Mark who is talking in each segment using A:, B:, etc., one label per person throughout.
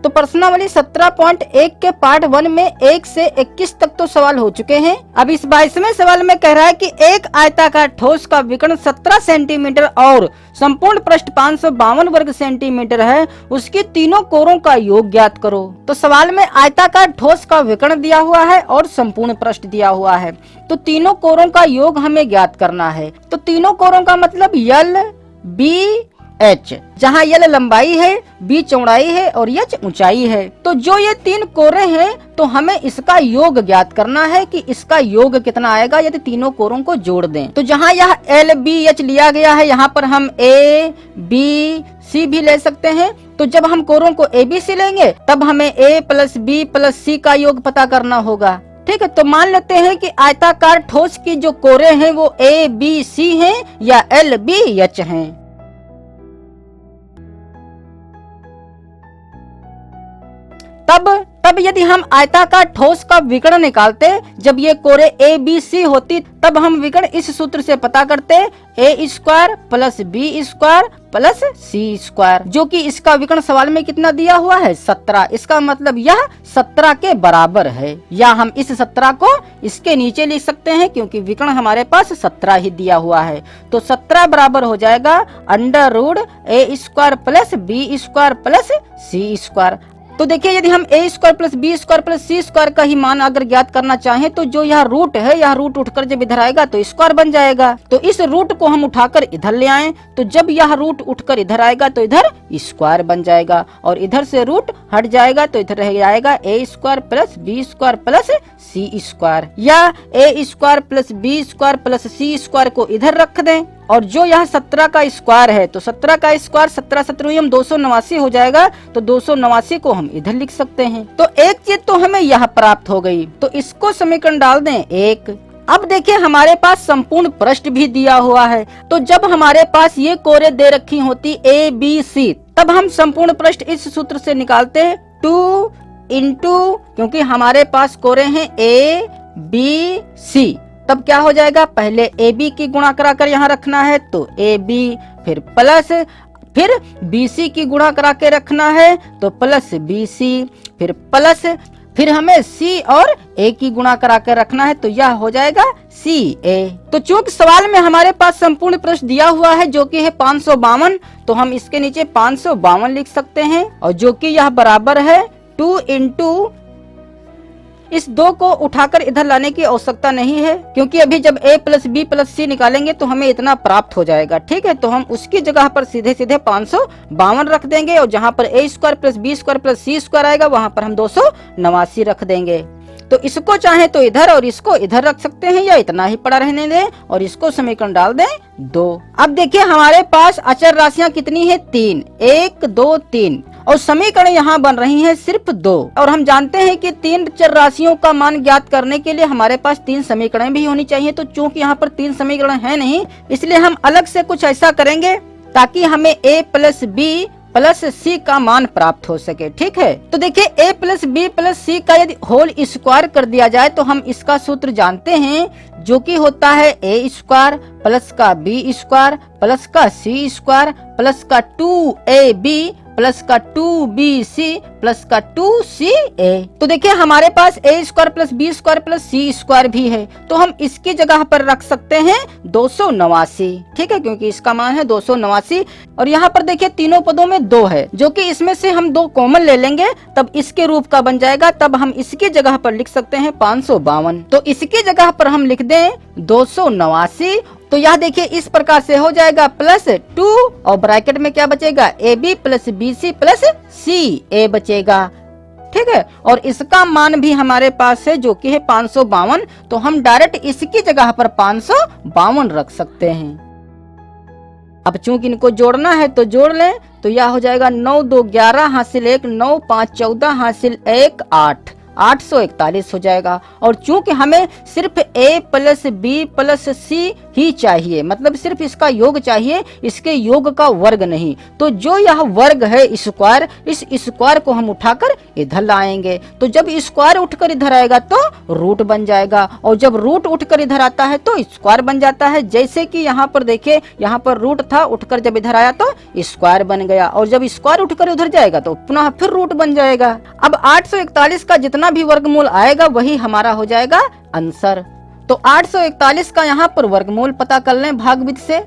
A: तो प्रश्नावली 17.1 के पार्ट 1 में 1 से 21 तक तो सवाल हो चुके हैं। अब इस 22वें सवाल में कह रहा है कि एक आयताकार ठोस का विकर्ण 17 सेंटीमीटर और संपूर्ण पृष्ठ 552 वर्ग सेंटीमीटर है, उसकी तीनों कोरों का योग ज्ञात करो। तो सवाल में आयताकार ठोस का विकर्ण दिया हुआ है और संपूर्ण पृष्ठ दिया हुआ है, तो तीनों कोरों का योग हमें ज्ञात करना है। तो तीनों कोरों का मतलब यल, बी, एच, जहाँ यल लंबाई है, बी चौड़ाई है और एच ऊंचाई है। तो जो ये तीन कोरे हैं तो हमें इसका योग ज्ञात करना है कि इसका योग कितना आएगा यदि तीनों कोरों को जोड़ दें। तो जहाँ यह एल, बी, एच लिया गया है, यहाँ पर हम ए, बी, सी भी ले सकते हैं। तो जब हम कोरों को ए, बी, सी लेंगे तब हमें ए प्लस बी प्लस सी का योग पता करना होगा। ठीक है, तो मान लेते हैं कि आयताकार ठोस की जो कोरे हैं वो ए, बी, सी हैं या एल, बी, एच हैं। तब यदि हम आयताकार ठोस का विकर्ण निकालते, जब ये कोरे ए, बी, सी होती, तब हम विकर्ण इस सूत्र से पता करते, A square plus B square plus C square, जो कि इसका विकर्ण सवाल में कितना दिया हुआ है 17। इसका मतलब यह 17 के बराबर है, या हम इस 17 को इसके नीचे लिख सकते हैं क्योंकि विकर्ण हमारे पास 17 ही दिया हुआ है। तो 17 बराबर हो जाएगा under root A square plus B square plus C square. तो देखिए यदि हम A square plus B square plus C square का ही मान अगर ज्ञात करना चाहें तो जो यह रूट है, यह रूट उठकर जब इधर आएगा तो स्क्वायर बन जाएगा। तो इस रूट को हम उठाकर इधर ले आए, तो जब यह रूट उठकर इधर आएगा तो इधर स्क्वायर बन जाएगा और इधर से रूट हट जाएगा तो इधर रह जाएगा A square plus B square plus C square, या A square plus B square plus C square को इधर रख दें और जो यहाँ 17 का स्क्वायर है तो 17 का स्क्वायर 17 17 हम 289 हो जाएगा, तो 289 को हम इधर लिख सकते हैं। तो एक चीज तो हमें यह प्राप्त हो गई, तो इसको समीकरण डाल दें 1। अब देखिए हमारे पास संपूर्ण पृष्ठ भी दिया हुआ है, तो जब हमारे पास ये कोरे दे रखी होती ए, बी, सी, तब हम संपूर्ण पृष्ठ इस सूत्र से निकालते हैं 2 इंटू, क्योंकि हमारे पास कोरे हैं ए, बी, सी, तब क्या हो जाएगा, पहले ए बी की गुणा कराकर यहाँ रखना है तो ए बी, फिर प्लस, फिर बी सी की गुणा करा के रखना है तो प्लस बी सी, फिर प्लस, फिर हमें सी और ए की गुणा करा के रखना है तो यह हो जाएगा सी ए। तो चूंकि सवाल में हमारे पास संपूर्ण पृष्ठ दिया हुआ है जो कि है 552, तो हम इसके नीचे 552 लिख सकते हैं और जो कि यह बराबर है 2 इंटू, इस 2 को उठाकर इधर लाने की आवश्यकता नहीं है क्योंकि अभी जब a प्लस बी प्लस सी निकालेंगे तो हमें इतना प्राप्त हो जाएगा। ठीक है, तो हम उसकी जगह पर सीधे सीधे 552 रख देंगे और जहां पर a square plus B square plus C square आएगा वहां पर हम 289 रख देंगे। तो इसको चाहे तो इधर और इसको इधर रख सकते हैं या इतना ही पड़ा रहने दें और इसको समीकरण डाल दें 2। अब देखिए हमारे पास अचर राशियां कितनी है 3, 1 2 3 और समीकरण यहाँ बन रही हैं सिर्फ 2। और हम जानते हैं कि 3 चर राशियों का मान ज्ञात करने के लिए हमारे पास 3 समीकरण भी होनी चाहिए। तो चूंकि यहाँ पर 3 समीकरण है नहीं, इसलिए हम अलग से कुछ ऐसा करेंगे ताकि हमें a प्लस बी प्लस सी का मान प्राप्त हो सके। ठीक है, तो देखिए a प्लस बी प्लस सी का यदि होल स्क्वायर कर दिया जाए तो हम इसका सूत्र जानते हैं जो कि होता है a स्क्वायर प्लस का बी स्क्वायर प्लस का सी स्क्वायर प्लस का 2ab प्लस का 2bc प्लस का 2ca। तो देखिए हमारे पास a square plus B square plus C square भी है, तो हम इसकी जगह पर रख सकते हैं 289। ठीक है, क्योंकि इसका मान है 289 और यहाँ पर देखिए तीनों पदों में 2 है जो कि इसमें से हम 2 कॉमन ले लेंगे तब इसके रूप का बन जाएगा। तब हम इसकी जगह पर लिख सकते हैं 552, तो इसकी जगह पर हम लिख दें 289। तो यह देखिए इस प्रकार से हो जाएगा प्लस 2 और ब्रैकेट में क्या बचेगा A B plus B C plus C A बचेगा। ठीक है, और इसका मान भी हमारे पास है जो कि है 552, तो हम डायरेक्ट इसकी जगह पर 552 रख सकते हैं। अब चूंकि इनको जोड़ना है तो जोड़ लें, तो यह हो जाएगा 9 2 11 हासिल 1, 9 5 14 हासिल 1 8 841 हो जाएगा। और चूंकि हमें सिर्फ a प्लस बी प्लस सी ही चाहिए, मतलब सिर्फ इसका योग चाहिए, इसके योग का वर्ग नहीं, तो जो यह वर्ग है स्क्वायर, इस स्क्वायर को हम उठाकर इधर लाएंगे। तो जब स्क्वायर उठकर इधर आएगा तो रूट बन जाएगा, और जब रूट उठकर इधर आता है तो स्क्वायर बन जाता है। जैसे कि यहाँ पर देखिए, यहाँ पर रूट था, उठकर जब इधर आया तो स्क्वायर बन गया, और जब स्क्वायर उठकर उधर जाएगा तो पुनः फिर रूट बन जाएगा। अब 841 का जितना भी वर्गमूल आएगा वही हमारा हो जाएगा आंसर। तो 841 का यहाँ पर वर्गमूल पता कर लें भागवित से।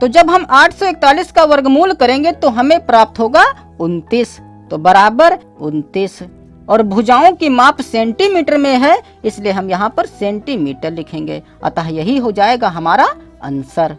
A: तो जब हम 841 का वर्गमूल करेंगे तो हमें प्राप्त होगा 29, तो बराबर 29। और भुजाओं की माप सेंटीमीटर में है, इसलिए हम यहाँ पर सेंटीमीटर लिखेंगे, अतः यही हो जाएगा हमारा आंसर।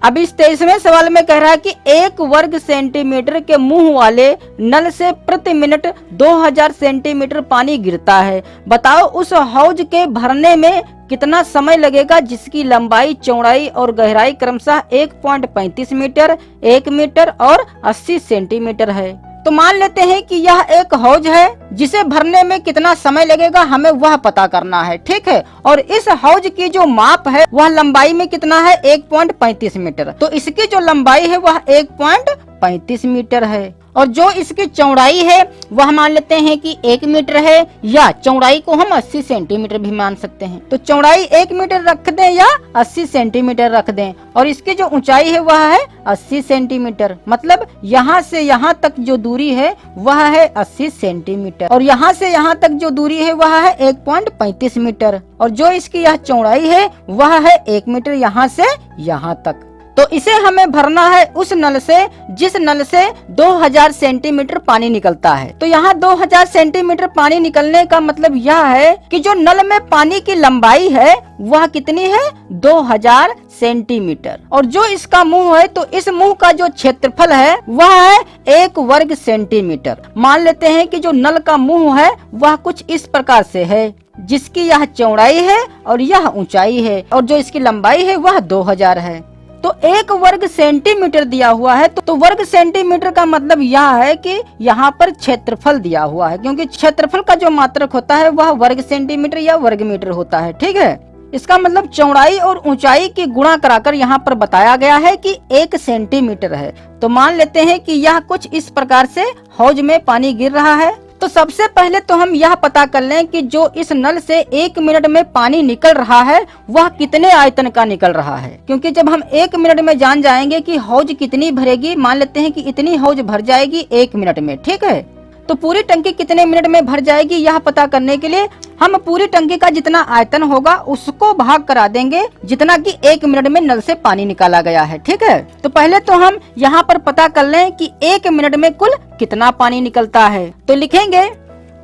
A: अब इस 23वें सवाल में कह रहा है कि 1 वर्ग सेंटीमीटर के मुंह वाले नल से प्रति मिनट 2000 सेंटीमीटर पानी गिरता है। बताओ उस हौज के भरने में कितना समय लगेगा जिसकी लंबाई, चौड़ाई और गहराई क्रमशः 1.35 मीटर, 1 मीटर और 80 सेंटीमीटर है। तो मान लेते हैं कि यह एक हौज है जिसे भरने में कितना समय लगेगा हमें वह पता करना है, ठीक है। और इस हौज की जो माप है वह लंबाई में कितना है, 1.35 मीटर। तो इसकी जो लंबाई है वह 1.35 मीटर है, और जो इसकी चौड़ाई है वह मान लेते हैं कि 1 मीटर है, या चौड़ाई को हम 80 सेंटीमीटर भी मान सकते हैं। तो चौड़ाई 1 मीटर रख दें या 80 सेंटीमीटर रख दें, और इसकी जो ऊंचाई है वह है 80 सेंटीमीटर। मतलब यहाँ से यहाँ तक जो दूरी है वह है 80 सेंटीमीटर, और यहाँ से यहाँ तक जो दूरी है वह है 1.35 मीटर, और जो इसकी यह चौड़ाई है वह है 1 मीटर यहाँ से यहाँ तक। तो इसे हमें भरना है उस नल से जिस नल से 2000 सेंटीमीटर पानी निकलता है। तो यहाँ 2000 सेंटीमीटर पानी निकलने का मतलब यह है कि जो नल में पानी की लंबाई है वह कितनी है, 2000 सेंटीमीटर, और जो इसका मुंह है तो इस मुंह का जो क्षेत्रफल है वह है 1 वर्ग सेंटीमीटर। मान लेते हैं कि जो नल का मुंह है वह कुछ इस प्रकार से है, जिसकी यह चौड़ाई है और यह ऊंचाई है, और जो इसकी लंबाई है वह 2000 है। तो 1 वर्ग सेंटीमीटर दिया हुआ है, तो वर्ग सेंटीमीटर का मतलब यह है कि यहाँ पर क्षेत्रफल दिया हुआ है, क्योंकि क्षेत्रफल का जो मात्रक होता है वह वर्ग सेंटीमीटर या वर्ग मीटर होता है, ठीक है। इसका मतलब चौड़ाई और ऊंचाई की गुणा कराकर यहाँ पर बताया गया है कि 1 सेंटीमीटर है। तो मान लेते हैं कि यह कुछ इस प्रकार से हौज में पानी गिर रहा है। तो सबसे पहले तो हम यह पता कर लें कि जो इस नल से 1 मिनट में पानी निकल रहा है वह कितने आयतन का निकल रहा है, क्योंकि जब हम 1 मिनट में जान जाएंगे कि हौज कितनी भरेगी, मान लेते हैं कि इतनी हौज भर जाएगी 1 मिनट में, ठीक है। तो पूरी टंकी कितने मिनट में भर जाएगी यह पता करने के लिए हम पूरी टंकी का जितना आयतन होगा उसको भाग करा देंगे जितना कि 1 मिनट में नल से पानी निकाला गया है, ठीक है। तो पहले तो हम यहाँ पर पता कर लें कि 1 मिनट में कुल कितना पानी निकलता है। तो लिखेंगे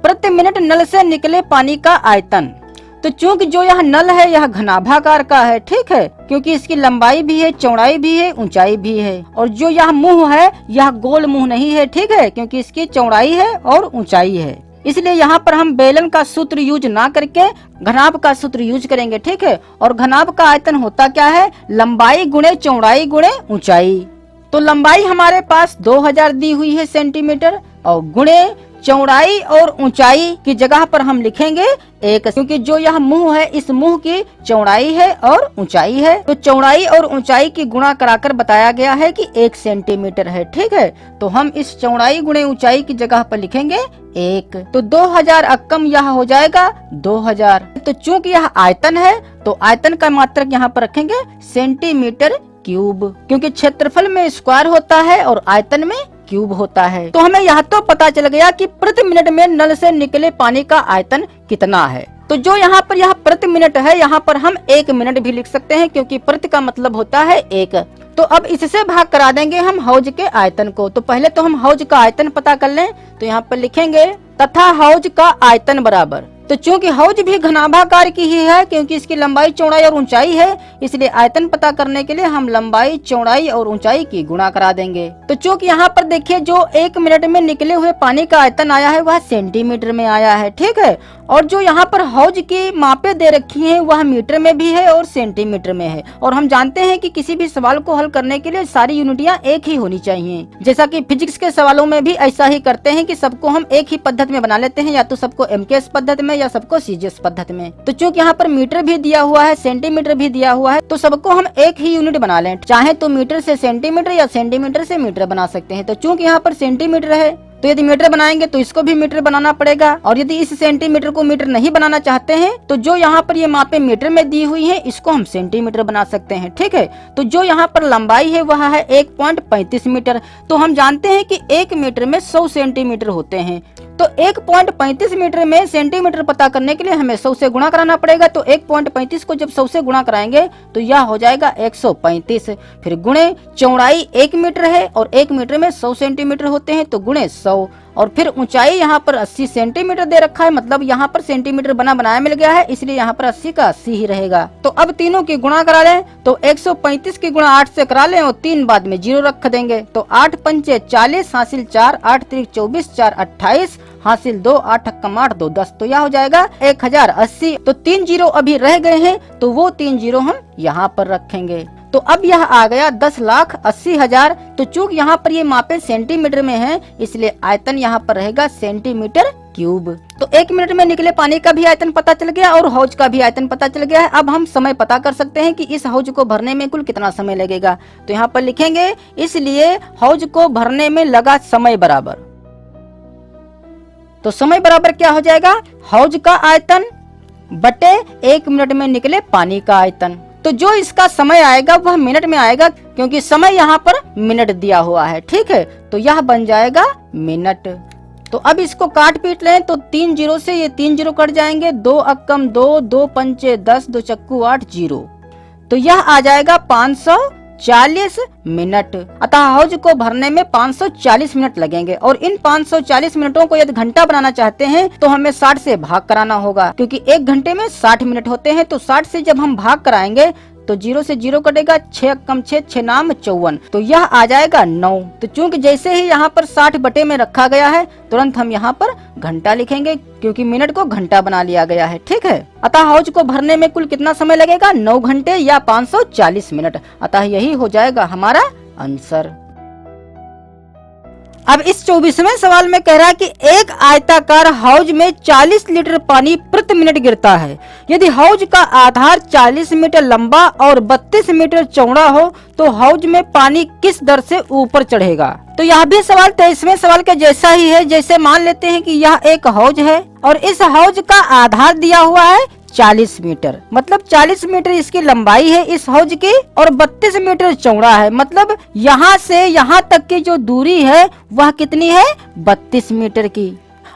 A: प्रति मिनट नल से निकले पानी का आयतन। तो चूंकि जो यह नल है यह घनाभाकार का है, ठीक है, क्योंकि इसकी लंबाई भी है, चौड़ाई भी है, ऊंचाई भी है, और जो यह मुंह है यह गोल मुंह नहीं है, ठीक है, क्योंकि इसकी चौड़ाई है और ऊंचाई है। इसलिए यहाँ पर हम बेलन का सूत्र यूज ना करके घनाभ का सूत्र यूज करेंगे, ठीक है। और घनाभ का आयतन होता क्या है, लंबाई गुणे चौड़ाई गुणे ऊंचाई। तो लंबाई हमारे पास 2000 दी हुई है सेंटीमीटर, और गुणे चौड़ाई और ऊंचाई की जगह पर हम लिखेंगे 1, क्योंकि जो यह मुंह है इस मुंह की चौड़ाई है और ऊंचाई है। तो चौड़ाई और ऊंचाई की गुणा कराकर बताया गया है कि 1 सेंटीमीटर है, ठीक है। तो हम इस चौड़ाई गुणे ऊंचाई की जगह पर लिखेंगे 1। तो 2000 अक्कम यह हो जाएगा 2000। तो चूंकि यह आयतन है तो आयतन का मात्रक यहाँ पर रखेंगे सेंटीमीटर क्यूब, क्योंकि क्षेत्रफल में स्क्वायर होता है और आयतन में क्यूब होता है। तो हमें यहाँ तो पता चल गया कि प्रति मिनट में नल से निकले पानी का आयतन कितना है। तो जो यहाँ पर यह प्रति मिनट है यहाँ पर हम 1 मिनट भी लिख सकते हैं, क्योंकि प्रति का मतलब होता है 1। तो अब इससे भाग करा देंगे हम हौज के आयतन को। तो पहले तो हम हौज का आयतन पता कर लें। तो यहाँ पर लिखेंगे तथा हौज का आयतन बराबर तो चूंकि हौज भी घनाभाकार की ही है, क्योंकि इसकी लंबाई, चौड़ाई और ऊंचाई है, इसलिए आयतन पता करने के लिए हम लंबाई, चौड़ाई और ऊंचाई की गुणा करा देंगे। तो चूंकि यहाँ पर देखिए जो 1 मिनट में निकले हुए पानी का आयतन आया है वह सेंटीमीटर में आया है, ठीक है। और जो यहाँ पर हौज की मापे दे रखी हैं वह मीटर में भी है और सेंटीमीटर में है। और हम जानते हैं कि किसी भी सवाल को हल करने के लिए सारी यूनिटियां एक ही होनी चाहिए। जैसा कि फिजिक्स के सवालों में भी ऐसा ही करते हैं कि सबको हम एक ही पद्धति में बना लेते हैं, या तो सबको एमकेएस पद्धति में या सबको सीजीएस पद्धति में। तो चूंकि यहाँ पर मीटर भी दिया हुआ है, सेंटीमीटर भी दिया हुआ है, तो सबको हम एक ही यूनिट बना लें। चाहे तो मीटर से सेंटीमीटर या सेंटीमीटर से मीटर बना सकते हैं। तो चूंकि यहाँ पर सेंटीमीटर है तो यदि मीटर बनाएंगे तो इसको भी मीटर बनाना पड़ेगा। और यदि इस सेंटीमीटर को मीटर नहीं बनाना चाहते हैं तो जो यहाँ पर ये मापे मीटर में दी हुई है इसको हम सेंटीमीटर बना सकते हैं, ठीक है। तो जो यहाँ पर लंबाई है वह है 1.35 मीटर। तो हम जानते हैं कि 1 मीटर में 100 सेंटीमीटर होते हैं। तो 1.35 मीटर में सेंटीमीटर पता करने के लिए हमें 100 से गुणा कराना पड़ेगा। तो 1.35 को जब 100 से गुणा कराएंगे तो यह हो जाएगा 135। फिर गुणे चौड़ाई 1 मीटर है और 1 मीटर में 100 सेंटीमीटर होते हैं, तो गुणे 100। और फिर ऊंचाई यहाँ पर 80 सेंटीमीटर दे रखा है, मतलब यहाँ पर सेंटीमीटर बना बनाया मिल गया है, इसलिए यहाँ पर 80 का 80 ही रहेगा। तो अब तीनों की गुणा करा लें। तो 135 की गुणा 8 से करा लें और 3 बाद में 0 रख देंगे। तो 8 पंचे 40 हासिल 4, 8 त्रिक 24, 4 28 हासिल 2, 8 हक्कम 8, 2 10। तो यह हो जाएगा 1080। तो 3 जीरो अभी रह गए हैं, तो वो 3 जीरो हम यहाँ पर रखेंगे। तो अब यह आ गया 10,80,000। तो चूंकि यहाँ पर ये मापे सेंटीमीटर में है, इसलिए आयतन यहाँ पर रहेगा सेंटीमीटर क्यूब। तो 1 मिनट में निकले पानी का भी आयतन पता चल गया और हौज का भी आयतन पता चल गया है। अब हम समय पता कर सकते हैं कि इस हौज को भरने में कुल कितना समय लगेगा। तो यहाँ पर लिखेंगे, इसलिए हौज को भरने में लगा समय बराबर। तो समय बराबर क्या हो जाएगा, हौज का आयतन बटे 1 मिनट में निकले पानी का आयतन। तो जो इसका समय आएगा वह मिनट में आएगा, क्योंकि समय यहाँ पर मिनट दिया हुआ है, ठीक है। तो यह बन जाएगा मिनट। तो अब इसको काट पीट लें तो 3 जीरो से ये 3 जीरो कट जाएंगे। 2 अक्कम 2, 2 पंचे 10, 2 चक्कू 8, 0। तो यह आ जाएगा 540 मिनट। अतः हौज को भरने में 540 मिनट लगेंगे। और इन 540 मिनटों को यदि घंटा बनाना चाहते हैं तो हमें 60 से भाग कराना होगा, क्योंकि 1 घंटे में 60 मिनट होते हैं। तो 60 से जब हम भाग कराएंगे तो 0 से 0 कटेगा, 6 कम 6, 6 नाम 54। तो यह आ जाएगा 9। तो चूंकि जैसे ही यहाँ पर 60 बटे में रखा गया है, तुरंत हम यहाँ पर घंटा लिखेंगे, क्योंकि मिनट को घंटा बना लिया गया है, ठीक है। अतः हौज को भरने में कुल कितना समय लगेगा, 9 घंटे या 540 मिनट। अतः यही हो जाएगा हमारा आंसर। अब इस 24वें सवाल में कह रहा है कि एक आयताकार हौज में 40 लीटर पानी प्रति मिनट गिरता है। यदि हौज का आधार 40 मीटर लंबा और 32 मीटर चौड़ा हो तो हौज में पानी किस दर से ऊपर चढ़ेगा। तो यह भी सवाल 23वें सवाल के जैसा ही है। जैसे मान लेते हैं कि यह एक हौज है और इस हौज का आधार दिया हुआ है 40 मीटर, मतलब 40 मीटर इसकी लंबाई है इस हौज की और 32 मीटर चौड़ा है, मतलब यहाँ से यहाँ तक की जो दूरी है वह कितनी है, 32 मीटर की।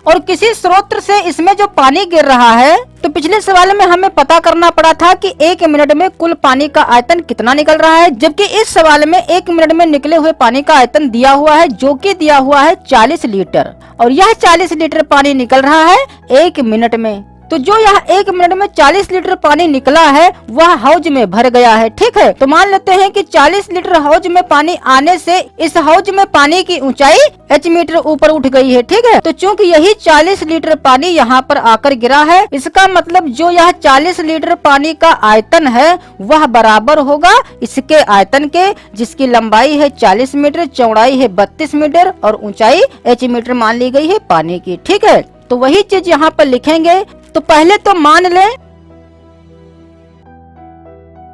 A: और किसी स्रोत से इसमें जो पानी गिर रहा है, तो पिछले सवाल में हमें पता करना पड़ा था कि 1 मिनट में कुल पानी का आयतन कितना निकल रहा है, जबकि इस सवाल में 1 मिनट में निकले हुए पानी का आयतन दिया हुआ है, जो कि दिया हुआ है 40 लीटर। और यह 40 लीटर पानी निकल रहा है 1 मिनट में। तो जो यह 1 मिनट में 40 लीटर पानी निकला है वह हौज में भर गया है, ठीक है। तो मान लेते हैं कि 40 लीटर हौज में पानी आने से इस हौज में पानी की ऊंचाई h मीटर ऊपर उठ गई है, ठीक है। तो चूंकि यही 40 लीटर पानी यहाँ पर आकर गिरा है, इसका मतलब जो यह 40 लीटर पानी का आयतन है वह बराबर होगा इसके आयतन के, जिसकी लंबाई है 40 मीटर, चौड़ाई है 32 मीटर और ऊंचाई h मीटर मान ली गई है पानी की, ठीक है। तो वही चीज यहाँ पर लिखेंगे। तो पहले तो मान लें,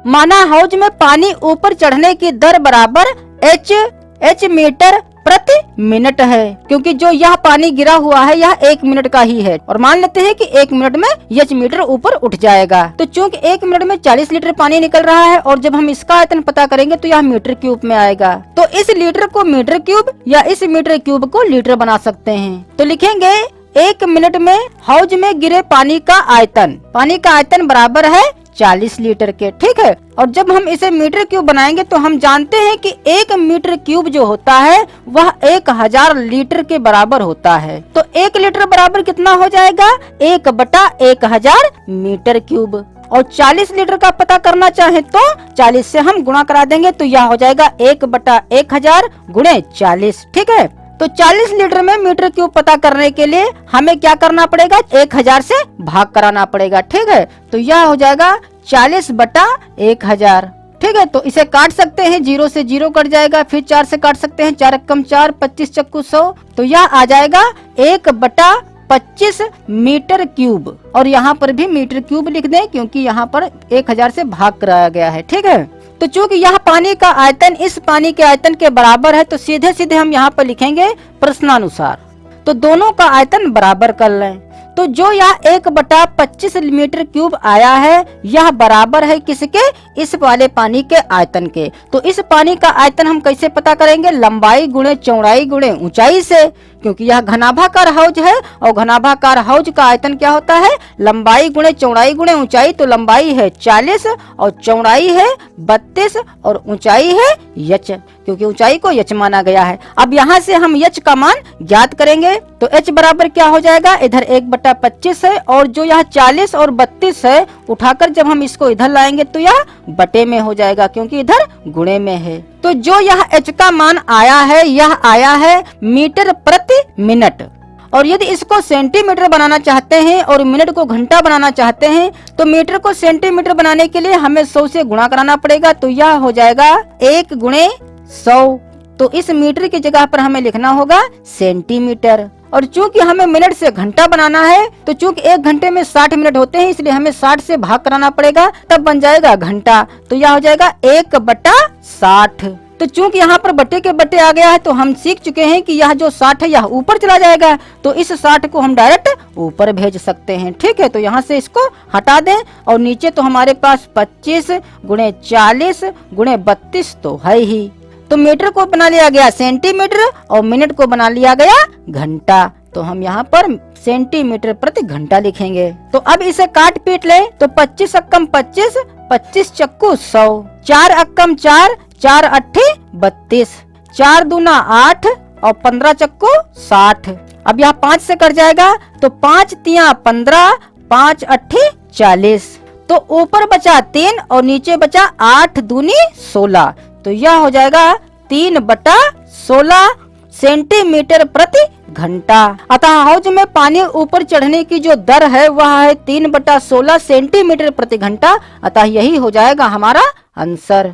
A: माना हौज में पानी ऊपर चढ़ने की दर बराबर h मीटर प्रति मिनट है, क्योंकि जो यह पानी गिरा हुआ है यह 1 मिनट का ही है। और मान लेते हैं कि 1 मिनट में h मीटर ऊपर उठ जाएगा। तो चूंकि 1 मिनट में 40 लीटर पानी निकल रहा है और जब हम इसका आयतन पता करेंगे तो यह मीटर क्यूब में आएगा। तो इस लीटर को मीटर क्यूब या इस मीटर क्यूब को लीटर बना सकते हैं। तो लिखेंगे 1 मिनट में हौज में गिरे पानी का आयतन बराबर है 40 लीटर के, ठीक है। और जब हम इसे मीटर क्यूब बनाएंगे तो हम जानते हैं कि 1 मीटर क्यूब जो होता है वह 1000 लीटर के बराबर होता है। तो 1 लीटर बराबर कितना हो जाएगा, 1/1000 मीटर क्यूब। और 40 लीटर का पता करना चाहे तो 40 से हम गुणा करा देंगे, तो यह हो जाएगा 1/1000 गुणे 40, ठीक है। तो 40 लीटर में मीटर क्यूब पता करने के लिए हमें क्या करना पड़ेगा, 1000 से भाग कराना पड़ेगा, ठीक है। तो यह हो जाएगा 40/1000, ठीक है। तो इसे काट सकते हैं, 0 से 0 कट जाएगा, फिर 4 से काट सकते हैं, 4 एकम 4, 25 चक्कू 100, तो यह आ जाएगा 1/25 मीटर क्यूब। और यहाँ पर भी मीटर क्यूब लिख दें क्योंकि यहाँ पर 1000 से भाग कराया गया है, ठीक है। तो चूंकि यह पानी का आयतन इस पानी के आयतन के बराबर है, तो सीधे सीधे हम यहाँ पर लिखेंगे प्रश्नानुसार। तो दोनों का आयतन बराबर कर लें। तो जो यह 1/25 मीटर क्यूब आया है यह बराबर है किसके, इस वाले पानी के आयतन के। तो इस पानी का आयतन हम कैसे पता करेंगे, लंबाई गुणे चौड़ाई गुणे ऊंचाई से, क्योंकि यह घनाभाकार हौज है और घनाभाकार हौज का आयतन क्या होता है, लंबाई गुणे चौड़ाई गुणे ऊंचाई। तो लंबाई है 40 और चौड़ाई है 32 और ऊंचाई है h, क्योंकि ऊंचाई को h माना गया है। अब यहाँ से हम h का मान ज्ञात करेंगे, तो h बराबर क्या हो जाएगा, इधर 1/25 है और जो यहाँ 40 और 32 है उठाकर जब हम इसको इधर लाएंगे तो यह बटे में हो जाएगा क्योंकि इधर गुणे में है। तो जो यह h का मान आया है यह आया है मीटर प्रति मिनट। और यदि इसको सेंटीमीटर बनाना चाहते हैं और मिनट को घंटा बनाना चाहते हैं तो मीटर को सेंटीमीटर बनाने के लिए हमें 100 से गुणा कराना पड़ेगा, तो यह हो जाएगा 1 गुणे 100। तो इस मीटर की जगह पर हमें लिखना होगा सेंटीमीटर। और चूंकि हमें मिनट से घंटा बनाना है तो चूंकि 1 घंटे में 60 मिनट होते हैं इसलिए हमें 60 से भाग कराना पड़ेगा, तब बन जाएगा घंटा। तो यह हो जाएगा 1/60। तो चूंकि यहाँ पर बटे के बटे आ गया है तो हम सीख चुके हैं कि यह जो 60 है यह ऊपर चला जाएगा, तो इस 60 को हम डायरेक्ट ऊपर भेज सकते हैं, ठीक है। तो यहाँ से इसको हटा दें और नीचे तो हमारे पास 25 गुणे 40 गुणे 32 तो है ही। तो मीटर को बना लिया गया सेंटीमीटर और मिनट को बना लिया गया घंटा, तो हम यहाँ पर सेंटीमीटर प्रति घंटा लिखेंगे। तो अब इसे काट पीट ले, तो 25 अक्कम 25, 25 चक्कू 100, 4 अक्कम 4, 4 अट्ठी 32, 4 दूना 8 और 15 चक्कू 60। अब यहाँ 5 से कट जाएगा तो 5 तिया 15, 5 अट्ठी 40। तो ऊपर बचा 3 और नीचे बचा 8 दूनी 16, तो यह हो जाएगा 3/16 सेंटीमीटर प्रति घंटा। अतः हौज में पानी ऊपर चढ़ने की जो दर है वह है 3/16 सेंटीमीटर प्रति घंटा। अतः यही हो जाएगा हमारा आंसर।